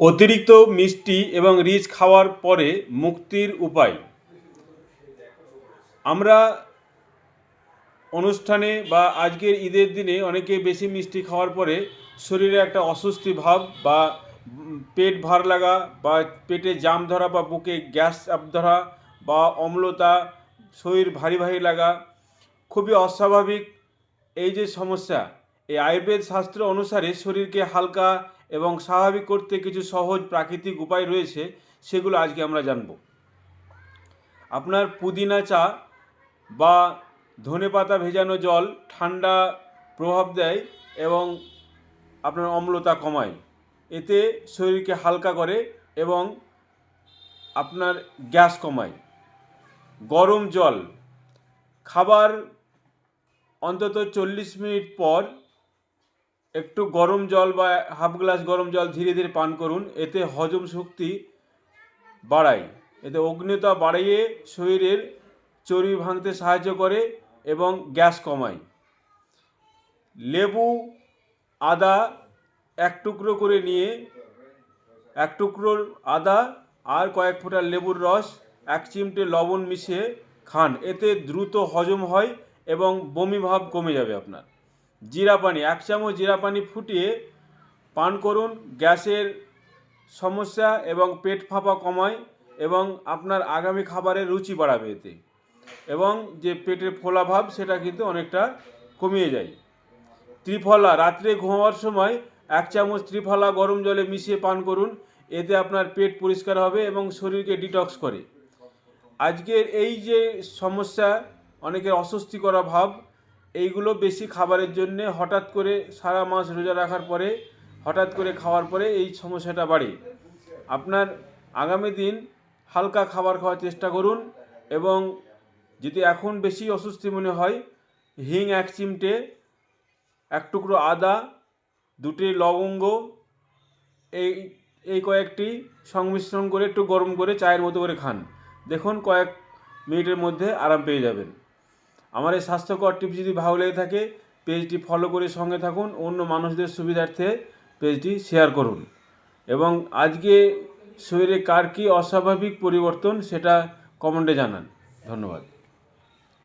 অতিরিক্ত মিষ্টি এবং রিচ খাওয়ার পরে মুক্তির উপায়। আমরা অনুষ্ঠানে বা আজকের ঈদের দিনে অনেকে বেশি মিষ্টি খাওয়ার পরে শরীরে একটা অস্বস্তি ভাব বা পেট ভার লাগা বা পেটে জাম ধরা বা বুকে গ্যাস চাপ ধরা বা অম্লতা, শরীর ভারী ভারী লাগা খুবই অস্বাভাবিক। এই যে সমস্যা, এই আয়ুর্বেদ শাস্ত্র অনুসারে শরীরকে হালকা এবং স্বাভাবিক করতে কিছু সহজ প্রাকৃতিক উপায় রয়েছে, সেগুলো আজকে আমরা জানব। আপনার পুদিনা চা বা ধনেপাতা ভেজানো জল ঠান্ডা প্রভাব দেয় এবং আপনার অম্লতা কমায়। এতে শরীরকে হালকা করে এবং আপনার গ্যাস কমায়। গরম জল, খাবার অন্তত 40 মিনিট পর একটু গরম জল বা হাফ গ্লাস গরম জল ধীরে ধীরে পান করুন। এতে হজম শক্তি বাড়ায়, এতে অগ্ন্যতা বাড়িয়ে শরীরের চর্বি ভাঙতে সাহায্য করে এবং গ্যাস কমায়। লেবু, আদা এক টুকরো করে নিয়ে, এক টুকরো আদা আর কয়েক ফোঁটা লেবুর রস, 1 চিমটে লবণ মিশিয়ে খান। এতে দ্রুত হজম হয় এবং বমি ভাব কমে যাবে আপনার। জিরা পানি, 1 চামচ জিরা পানি ফুটিয়ে পান করুন। গ্যাসের সমস্যা এবং পেট ফাঁপা কমায় এবং আপনার আগামী খাবারের রুচি বাড়াবে এতে, এবং যে পেটের ফোলা ভাব সেটা কিন্তু অনেকটা কমিয়ে যায়। ত্রিফলা, রাত্রে ঘুমাবার সময় 1 চামচ ত্রিফলা গরম জলে মিশিয়ে পান করুন। এতে আপনার পেট পরিষ্কার হবে এবং শরীরকে ডিটক্স করে। আজকের এই যে সমস্যা, অনেকের অস্বস্তি করা ভাব, এইগুলো বেশি খাবারের জন্যে, হঠাৎ করে সারা মাস রোজা রাখার পরে হঠাৎ করে খাওয়ার পরে এই সমস্যাটা বাড়ে। আপনার আগামী দিন হালকা খাবার খাওয়ার চেষ্টা করুন এবং যদি এখন বেশি অস্বস্তি মনে হয়, হিং 1 চিমটে, 1 টুকরো আদা, 2টি লবঙ্গ, এই কয়েকটি সংমিশ্রণ করে একটু গরম করে চায়ের মতো করে খান। দেখুন কয়েক মিনিটের মধ্যে আরাম পেয়ে যাবেন। আমার এই স্বাস্থ্যকর টিপস যদি ভালো লেগে থাকে, পেজটি ফলো করে সঙ্গে থাকুন। অন্য মানুষদের সুবিধার্থে পেজটি শেয়ার করুন এবং আজকে শরীরে কার কী অস্বাভাবিক পরিবর্তন সেটা কমেন্টে জানান। ধন্যবাদ।